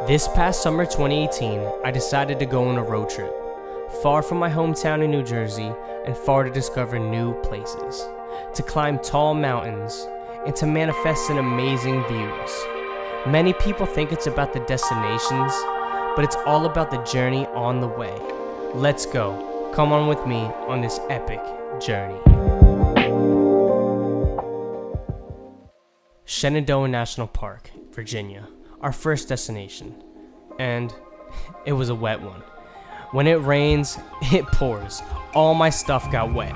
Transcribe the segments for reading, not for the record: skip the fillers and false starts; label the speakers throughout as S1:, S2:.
S1: This past summer 2018, I decided to go on a road trip, far from my hometown in New Jersey and far to discover new places, to climb tall mountains, and to manifest in amazing views. Many people think it's about the destinations, but it's all about the journey on the way. Let's go. Come on with me on this epic journey. Shenandoah National Park, Virginia, our first destination. And it was a wet one. When it rains, it pours. All my stuff got wet.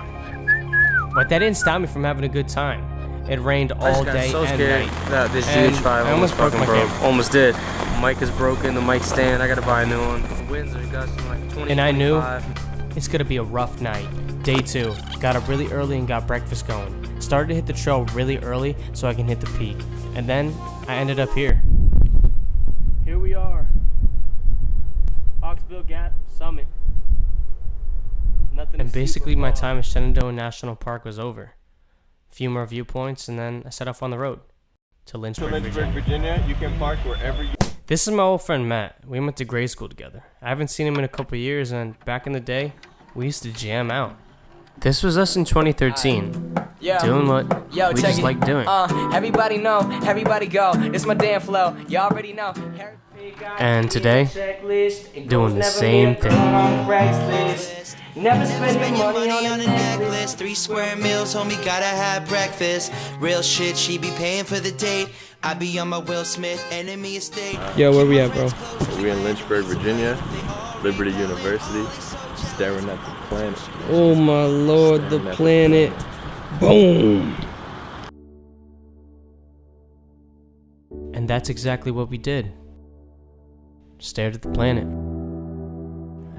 S1: But that didn't stop me from having a good time. It rained all day and night.
S2: That this GH5 almost fucking broke. Almost did. Mic is broken, the mic stand, I gotta buy a new one. The winds are gusting like 20.
S1: And I knew it's gonna be a rough night. Day 2, got up really early and got breakfast going. Started to hit the trail really early so I can hit the peak. And then I ended up here. Here we are. Hawksbill Gap Summit. And basically my time at Shenandoah National Park was over. A few more viewpoints and then I set off on the road to Lynchburg,
S3: Virginia. You can park wherever you...
S1: This is my old friend Matt. We went to grade school together. I haven't seen him in a couple years, and back in the day, we used to jam out. This was us in 2013, doing what we just like doing.
S4: Everybody know, everybody go. It's my damn flow. You already know.
S1: And today, doing the same thing.
S4: Never spending money on
S5: a necklace. 3 square meals, homie, gotta have breakfast. Real shit, she be paying for the date. I be on my Will Smith enemy estate.
S3: Yo, where we at, bro? We in Lynchburg, Virginia, Liberty University, staring at the planet.
S1: Oh my lord, the planet. Boom! And that's exactly what we did. Stared at the planet.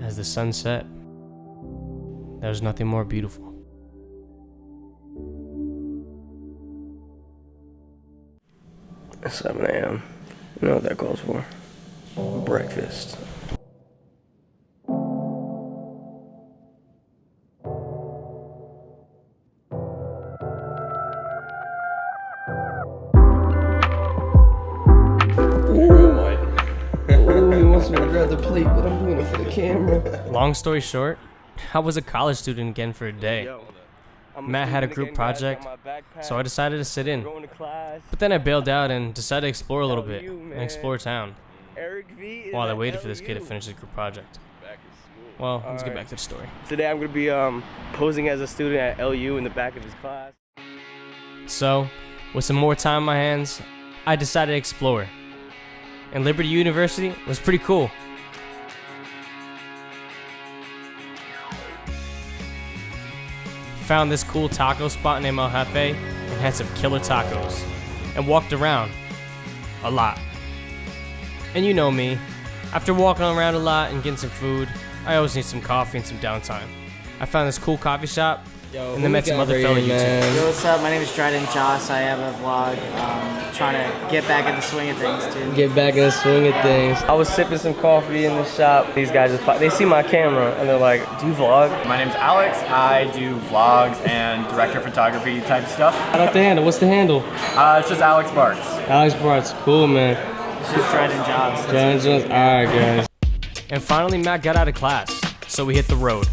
S1: As the sun set, there was nothing more beautiful.
S2: It's 7 a.m. You know what that calls for? Breakfast.
S6: He wants me to grab the plate, but I'm doing it for the camera.
S1: Long story short, I was a college student again for a day. Matt had a group project, so I decided to sit in. But then I bailed out and decided to explore a little bit and explore town while I waited for this kid to finish his group project. Well, let's get back to the story.
S2: Today I'm going to be posing as a student at LU in the back of his class.
S1: So, with some more time on my hands, I decided to explore. And Liberty University was pretty cool. Found this cool taco spot named El Jefe and had some killer tacos. And walked around. A lot. And you know me. After walking around a lot and getting some food, I always need some coffee and some downtime. I found this cool coffee shop. And then met some other fellow YouTubers.
S7: Yo, what's up? My name is Dryden Joss. I have a vlog trying to get back in the swing of things, too.
S6: Get back in the swing of things.
S2: I was sipping some coffee in the shop. These guys, they see my camera and they're like, do you vlog?
S8: My name's Alex. I do vlogs and director photography type stuff.
S1: I like the handle. What's the handle?
S8: It's just Alex Bartz.
S1: Alex Bartz. Cool, man.
S7: This is Dryden Joss.
S1: Dryden Joss. Alright, guys. And finally, Matt got out of class, so we hit the road.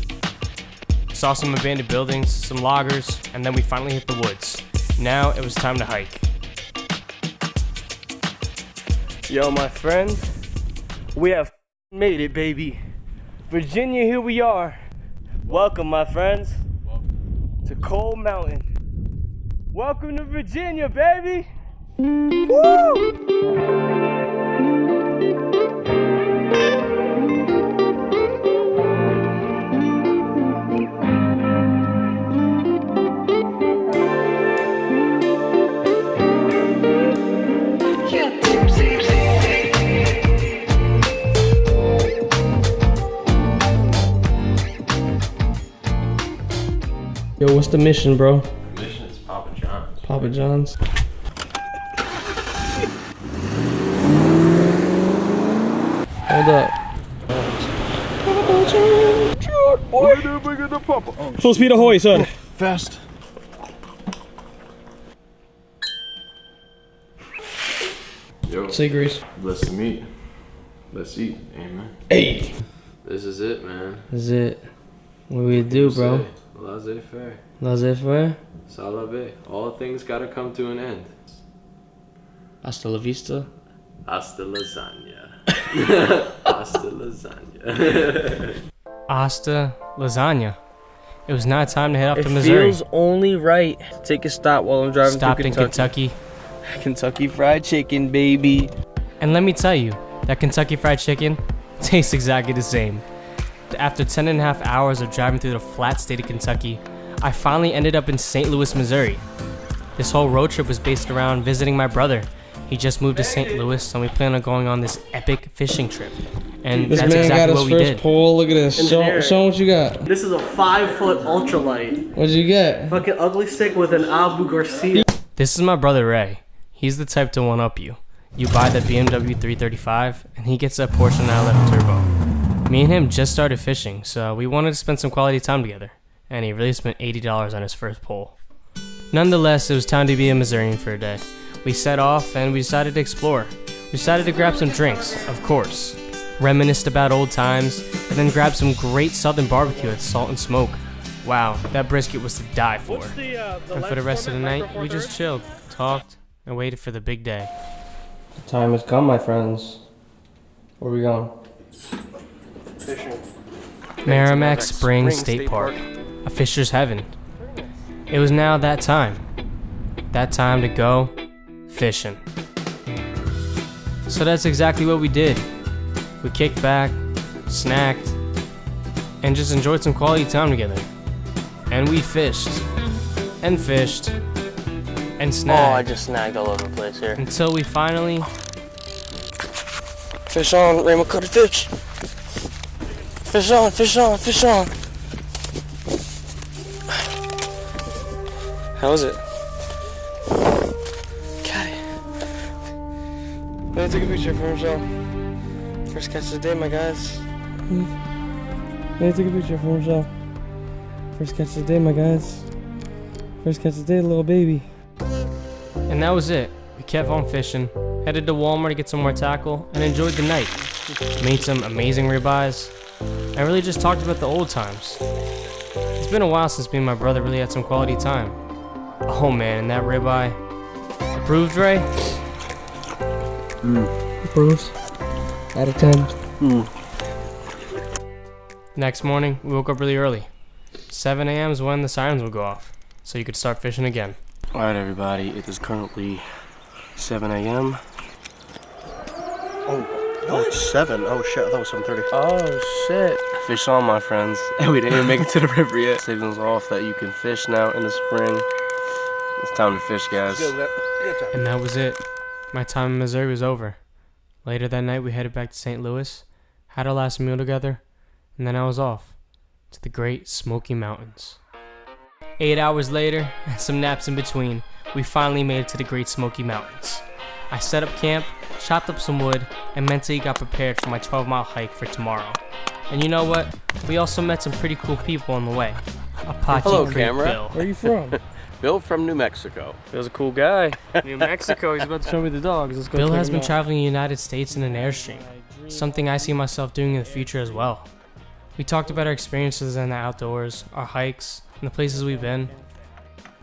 S1: Saw some abandoned buildings, some loggers, and then we finally hit the woods. Now it was time to hike.
S2: Yo, my friend, we have made it, baby. Virginia, here we are. Welcome, my friends, to Cold Mountain. Welcome to Virginia, baby. Woo!
S1: Yo, what's the mission, bro?
S3: The mission is Papa John's.
S1: Papa John's. Hold up. Full speed ahoy, son.
S3: Fast.
S1: Say Grease.
S3: Blessed to meet. Let's eat. Amen.
S2: Hey.
S3: This is it, man.
S2: This is it. What do we do, bro?
S3: Laissez-faire.
S2: Laissez-faire?
S3: Ça la vie. All things gotta come to an end.
S2: Hasta la vista.
S3: Hasta lasagna. Hasta lasagna.
S1: Hasta lasagna. It was now time to head off
S2: It
S1: to Missouri.
S2: feels only right to take a stop while I'm driving
S1: Stopped
S2: through
S1: in
S2: Kentucky. Kentucky Fried Chicken, baby.
S1: And let me tell you, that Kentucky Fried Chicken tastes exactly the same. After 10.5 hours of driving through the flat state of Kentucky, I finally ended up in St. Louis, Missouri. This whole road trip was based around visiting my brother. He just moved to St. Louis, and we plan on going on this epic fishing trip. And
S6: This
S1: that's
S6: man
S1: exactly
S6: got
S1: what
S6: his
S1: we
S6: first
S1: did.
S6: pole. Look at this. Show him what you got.
S2: This is a 5-foot ultralight.
S6: What'd you get?
S2: Fucking ugly stick with an Abu Garcia.
S1: This is my brother Ray. He's the type to one-up you. You buy the BMW 335, and he gets a Porsche 911 Turbo. Me and him just started fishing, so we wanted to spend some quality time together. And he really spent $80 on his first pole. Nonetheless, it was time to be a Missourian for a day. We set off and we decided to explore. We decided to grab some drinks, of course. Reminisced about old times, and then grabbed some great southern barbecue at Salt and Smoke. Wow, that brisket was to die for. And for the rest of the night, we just chilled, talked, and waited for the big day.
S2: The time has come, my friends. Where are we going?
S6: Fishing.
S1: Meramac Spring State Park, a fisher's heaven. It was now that time to go fishing. So that's exactly what we did. We kicked back, snacked, and just enjoyed some quality time together. And we fished, and fished, and snagged.
S2: Oh, I just snagged all over the place here.
S1: Until we finally...
S6: Fish on, Raymond, cut a fish. Fish on, fish on, fish on. How was it? Got it. Let me take a picture for himself. First catch of the day, my guys. Let me take a picture for himself. First catch of the day, my guys. First catch of the day, little baby.
S1: And that was it. We kept on fishing, headed to Walmart to get some more tackle, and enjoyed the night. Made some amazing ribeyes, and really just talked about the old times. It's been a while since me and my brother really had some quality time. Oh man, and that ribeye. Approved, Ray?
S6: Approves. Out of 10.
S1: Next morning, we woke up really early. 7 a.m. is when the sirens would go off, so you could start fishing again.
S2: Alright, everybody, it is currently 7 a.m.
S6: Oh, it's 7. Oh shit, I thought it was 7:30.
S2: Oh shit. Fish on, my friends. And we didn't even make it to the river yet. Signals off that you can fish now in the spring. It's time to fish, guys.
S1: And that was it. My time in Missouri was over. Later that night, we headed back to St. Louis, had our last meal together, and then I was off to the great Smoky Mountains. 8 hours later, and some naps in between, we finally made it to the Great Smoky Mountains. I set up camp, chopped up some wood, and mentally got prepared for my 12-mile hike for tomorrow. And you know what? We also met some pretty cool people on the way. Apache
S3: Hello,
S1: Creek
S3: camera.
S1: Bill.
S6: Where are you from?
S3: Bill from New Mexico.
S2: Bill's a cool guy. New Mexico, he's about to show me the dogs. Let's go
S1: Bill
S2: check
S1: has
S2: him
S1: been
S2: out.
S1: traveling the United States in an Airstream, something I see myself doing in the future as well. We talked about our experiences in the outdoors, our hikes, and the places we've been.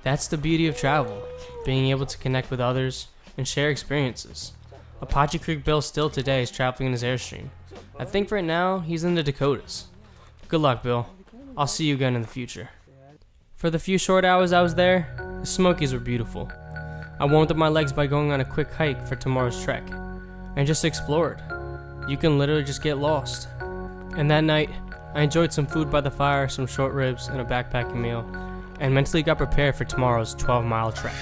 S1: That's the beauty of travel, being able to connect with others and share experiences. Apache Creek Bill still today is traveling in his Airstream. I think right now he's in the Dakotas. Good luck, Bill. I'll see you again in the future. For the few short hours I was there, the Smokies were beautiful. I warmed up my legs by going on a quick hike for tomorrow's trek, and just explored. You can literally just get lost. And that night, I enjoyed some food by the fire, some short ribs, and a backpacking meal, and mentally got prepared for tomorrow's 12-mile trek.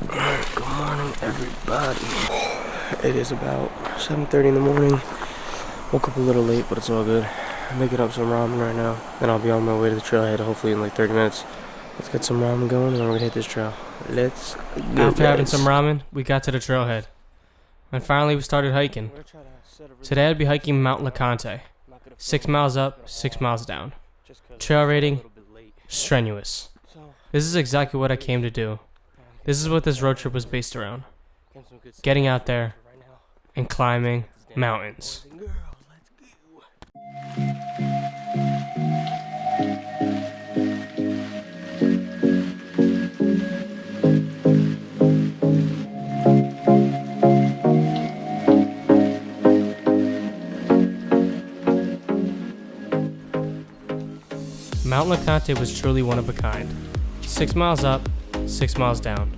S2: Good morning, everybody. It is about 7:30 in the morning. Woke up a little late, but it's all good. I'm making up some ramen right now, and I'll be on my way to the trailhead hopefully in like 30 minutes. Let's get some ramen going, and then we're gonna hit this trail. Let's go,
S1: After having
S2: guys.
S1: some ramen, we got to the trailhead. And finally we started hiking. Today I'd be hiking Mount LeConte. 6 miles up, 6 miles down. Trail rating, strenuous. This is exactly what I came to do. This is what this road trip was based around. Getting out there and climbing mountains. Mount LeConte was truly one of a kind. 6 miles up, 6 miles down.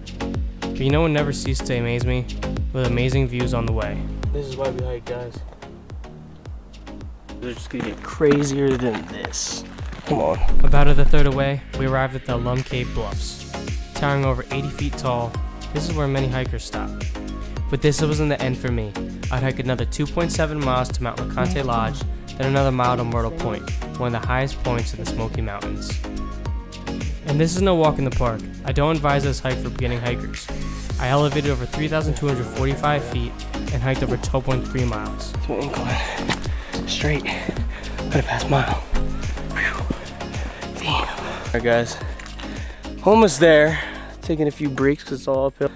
S1: But you know what never ceased to amaze me? With amazing views on the way.
S2: This is why we hike, guys. They're just gonna get crazier than this. Come on.
S1: About a third away, we arrived at the Alum Cave Bluffs. Towering over 80 feet tall, this is where many hikers stop. But this wasn't the end for me. I'd hike another 2.7 miles to Mount LeConte Lodge, then another mile to Myrtle Point, one of the highest points in the Smoky Mountains. And this is no walk in the park. I don't advise this hike for beginning hikers. I elevated over 3,245 feet and hiked over 12.3 miles.
S2: To an incline. Straight. Gotta pass mile. Whew. Damn. Alright, guys. Almost there. Taking a few breaks because it's all uphill.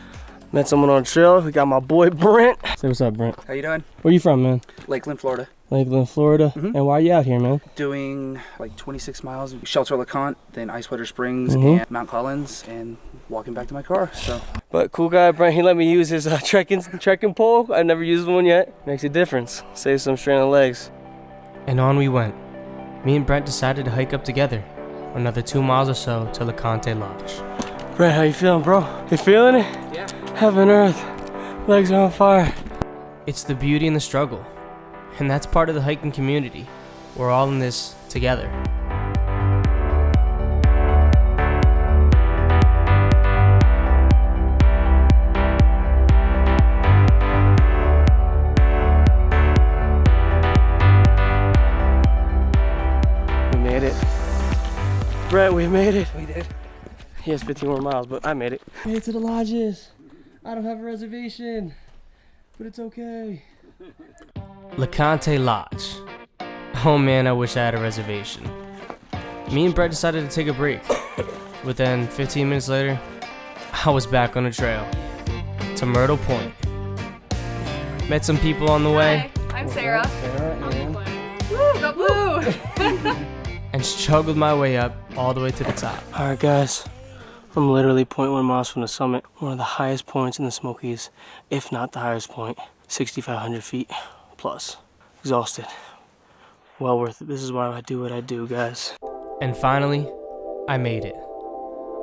S2: Met someone on the trail. We got my boy Brent. Say what's up, Brent.
S9: How you doing?
S2: Where you from, man?
S9: Lakeland, Florida.
S2: Lakeland, Florida. And why are you out here, man?
S9: Doing like 26 miles. Shelter LeConte, then Icewater Springs and Mount Collins, and walking back to my car. So.
S2: But cool guy, Brent, he let me use his trekking pole. I've never used one yet. Makes a difference. Saves some strain on legs.
S1: And on we went. Me and Brent decided to hike up together. Another 2 miles or so to LeConte Lodge.
S2: Brent, how you feeling, bro? You feeling it?
S9: Yeah.
S2: Heaven, earth. Legs are on fire.
S1: It's the beauty and the struggle. And that's part of the hiking community. We're all in this together.
S2: We made it. Brett, we made it.
S9: We did.
S2: He has 15 more miles, but I made it. Made it to the lodges. I don't have a reservation, but it's okay.
S1: LeConte Lodge. Oh man, I wish I had a reservation. Me and Brett decided to take a break. But then 15 minutes later, I was back on the trail to Myrtle Point. Met some people on the way.
S10: Hi, I'm Sarah. Woo, go blue!
S1: And struggled my way up all the way to the top.
S2: All right, guys. I'm literally 0.1 miles from the summit, one of the highest points in the Smokies, if not the highest point, 6,500 feet plus. Exhausted. Well worth it. This is why I do what I do, guys.
S1: And finally, I made it.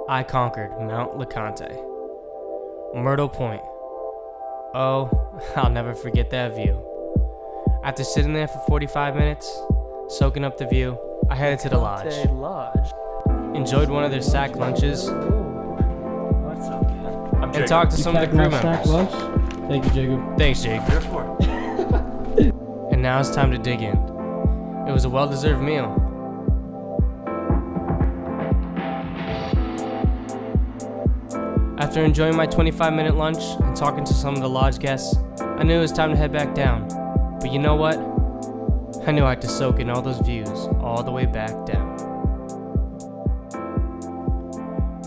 S1: I conquered Mount LeConte. Myrtle Point. Oh, I'll never forget that view. After sitting there for 45 minutes, soaking up the view, I headed to the lodge. Enjoyed one of their sack lunches. And talked to some of the crew members.
S2: Thank you, Jacob.
S1: Thanks, Jake. And now it's time to dig in. It was a well-deserved meal. After enjoying my 25-minute lunch and talking to some of the lodge guests, I knew it was time to head back down. But you know what? I knew I had to soak in all those views all the way back down.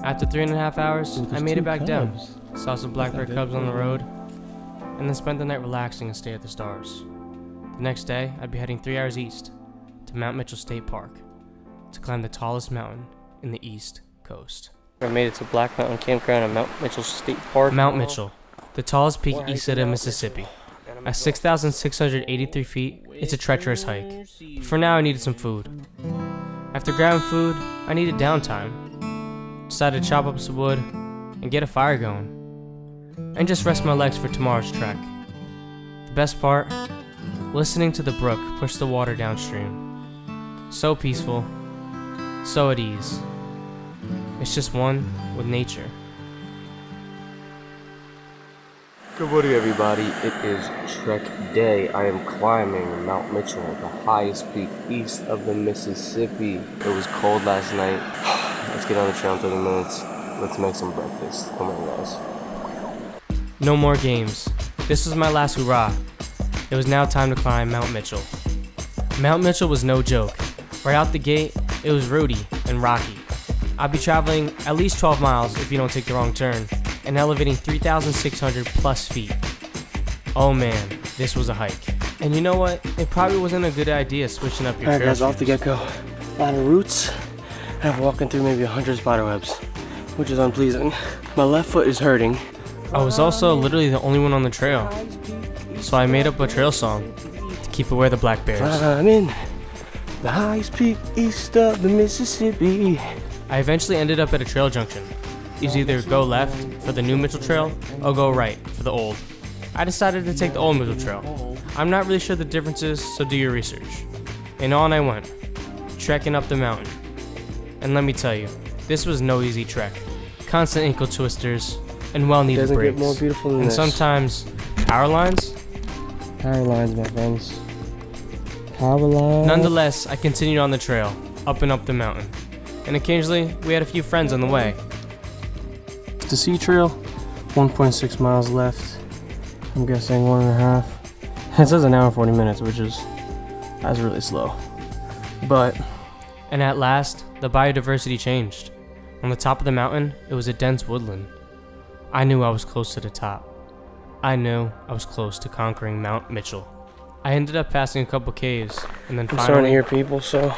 S1: After 3.5 hours, I made it back down. Saw some black bear cubs on the road, and then spent the night relaxing and stayed at the stars. The next day, I'd be heading 3 hours east to Mount Mitchell State Park to climb the tallest mountain in the East Coast.
S2: I made it to Black Mountain Campground at Mount Mitchell State Park.
S1: Mount Mitchell, the tallest peak east of Mississippi. At 6,683 feet, it's a treacherous hike. But for now, I needed some food. After grabbing food, I needed downtime. Decided to chop up some wood and get a fire going. And just rest my legs for tomorrow's trek. The best part? Listening to the brook push the water downstream. So peaceful, so at ease. It's just one with nature.
S11: Good morning, everybody. It is trek day. I am climbing Mount Mitchell, the highest peak east of the Mississippi. It was cold last night. Let's get on the trail in 30 minutes. Let's make some breakfast. Come on, guys.
S1: No more games. This was my last hurrah. It was now time to climb Mount Mitchell. Mount Mitchell was no joke. Right out the gate, it was rooty and rocky. I'd be traveling at least 12 miles if you don't take the wrong turn. and elevating 3,600 plus feet. Oh man, this was a hike. And you know what? It probably wasn't a good idea switching up your
S6: Alright
S1: trail
S6: guys, off the
S1: shoes.
S6: get-go. A lot of roots. I've walking through maybe 100 spider webs, which is unpleasing. My left foot is hurting.
S1: I was also literally the only one on the trail, so I made up a trail song to keep away the black bears.
S6: Climbing the highest peak east of the Mississippi.
S1: I eventually ended up at a trail junction. You either go left for the new Mitchell Trail or go right for the old. I decided to take the old Mitchell Trail. I'm not really sure the differences, so do your research. And on I went, trekking up the mountain. And let me tell you, this was no easy trek. Constant ankle twisters and well-needed
S6: Doesn't
S1: breaks.
S6: get more beautiful than
S1: and
S6: this.
S1: sometimes power lines.
S6: Power lines, my friends. Power lines.
S1: Nonetheless, I continued on the trail, up and up the mountain. And occasionally, we had a few friends on the way.
S6: The sea trail, 1.6 miles left. I'm guessing 1.5. It says an hour and 40 minutes, that's really slow. But
S1: And at last, the biodiversity changed. On the top of the mountain, it was a dense woodland. I knew I was close to the top. I knew I was close to conquering Mount Mitchell. I ended up passing a couple caves, and then
S6: I'm
S1: finally...
S6: starting to hear people, so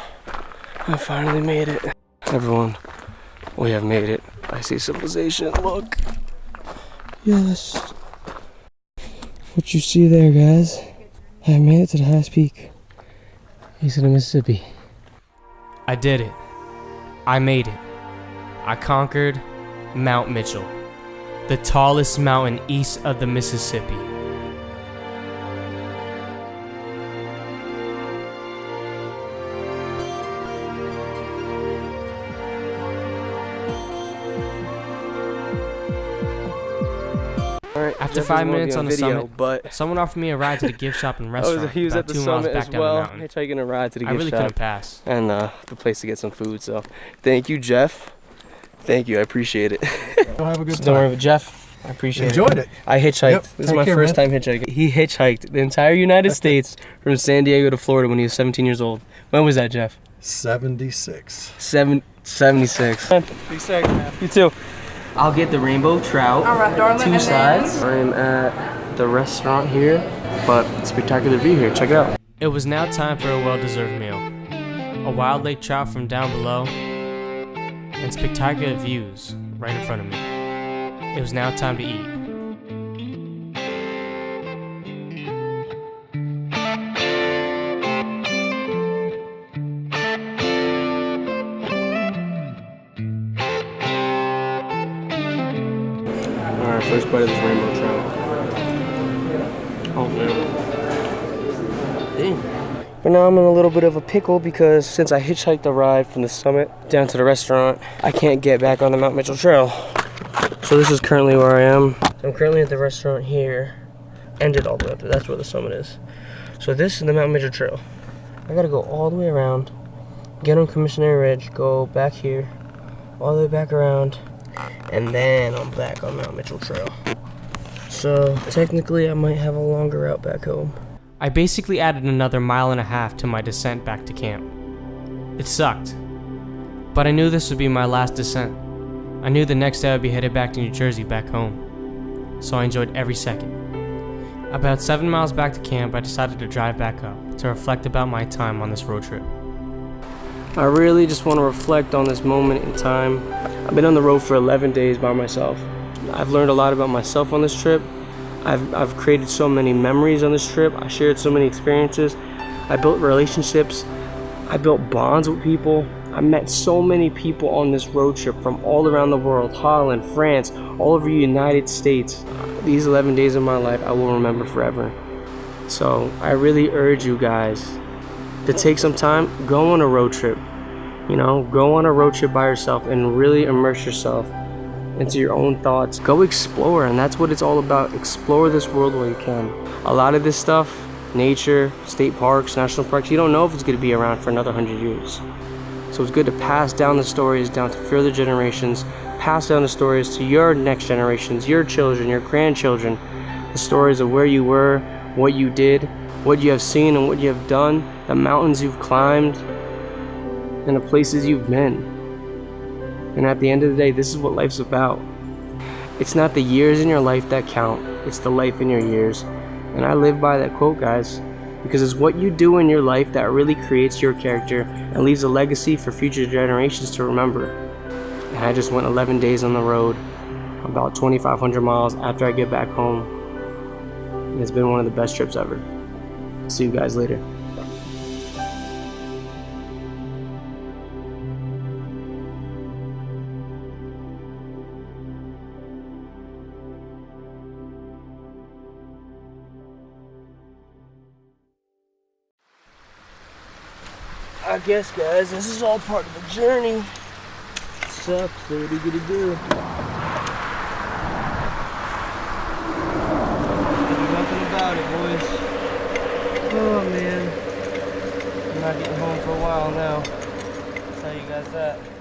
S6: I finally made it. Everyone, we have made it. I see civilization, look. Yes. What you see there, guys, I made it to the highest peak east of the Mississippi.
S1: I did it. I made it. I conquered Mount Mitchell, the tallest mountain east of the Mississippi.
S6: Alright,
S1: After 5 minutes on the summit,
S6: but
S1: someone offered me a ride to the gift shop and restaurant
S6: he was
S1: about
S6: at the
S1: 2 miles
S6: summit
S1: back
S6: as
S1: down
S6: well,
S1: the mountain.
S6: hitchhiking a ride to the
S1: I
S6: gift
S1: really
S6: shop.
S1: couldn't pass.
S6: And the place to get some food, so thank you, Jeff. Thank you, I appreciate it.
S10: You'll have a good time.
S6: Don't worry about Jeff. I appreciate
S10: Enjoyed it.
S6: I hitchhiked.
S10: Yep.
S6: This is
S10: Take
S6: my
S10: care,
S6: first
S10: man.
S6: time hitchhiking. He hitchhiked the entire United States from San Diego to Florida when he was 17 years old. When was that, Jeff?
S10: 76.
S6: 76.
S10: Be safe, man.
S6: You too. I'll get the rainbow trout.
S12: All right, darling.
S6: 2 sides. I'm at the restaurant here, but spectacular view here. Check it out.
S1: It was now time for a well-deserved meal. A wild lake trout from down below, and spectacular views right in front of me. It was now time to eat.
S6: Alright, first bite of this rainbow trout. Oh man. But now I'm in a little bit of a pickle because since I hitchhiked the ride from the summit down to the restaurant, I can't get back on the Mount Mitchell Trail. So this is currently where I am. I'm currently at the restaurant here. Ended all the way up there. That's where the summit is. So this is the Mount Mitchell Trail. I gotta go all the way around, get on Commissionary Ridge, go back here, all the way back around, and then I'm back on Mount Mitchell Trail. So technically I might have a longer route back home.
S1: I basically added another 1.5 miles to my descent back to camp. It sucked, but I knew this would be my last descent. I knew the next day I would be headed back to New Jersey, back home, so I enjoyed every second. About 7 miles back to camp, I decided to drive back up to reflect about my time on this road trip.
S6: I really just want to reflect on this moment in time. I've been on the road for 11 days by myself. I've learned a lot about myself on this trip. I've created so many memories on this trip. I shared so many experiences. I built relationships. I built bonds with people. I met so many people on this road trip from all around the world, Holland, France, all over the United States. These 11 days of my life I will remember forever. So I really urge you guys to take some time, go on a road trip. You know, go on a road trip by yourself and really immerse yourself into your own thoughts. Go explore, and that's what it's all about. Explore this world while you can. A lot of this stuff, nature, state parks, national parks, you don't know if it's going to be around for another 100 years. So it's good to pass down the stories down to further generations, pass down the stories to your next generations, your children, your grandchildren, the stories of where you were, what you did, what you have seen and what you have done, the mountains you've climbed, and the places you've been. And at the end of the day, this is what life's about. It's not the years in your life that count, it's the life in your years. And I live by that quote, guys, because it's what you do in your life that really creates your character and leaves a legacy for future generations to remember. And I just went 11 days on the road, about 2,500 miles after I get back home. And it's been one of the best trips ever. See you guys later.
S2: I guess, guys, this is all part of the journey. Sup, so what are you gonna do? Nothing about it, boys. Oh man, I'm not getting home for a while now. I'll tell you guys that.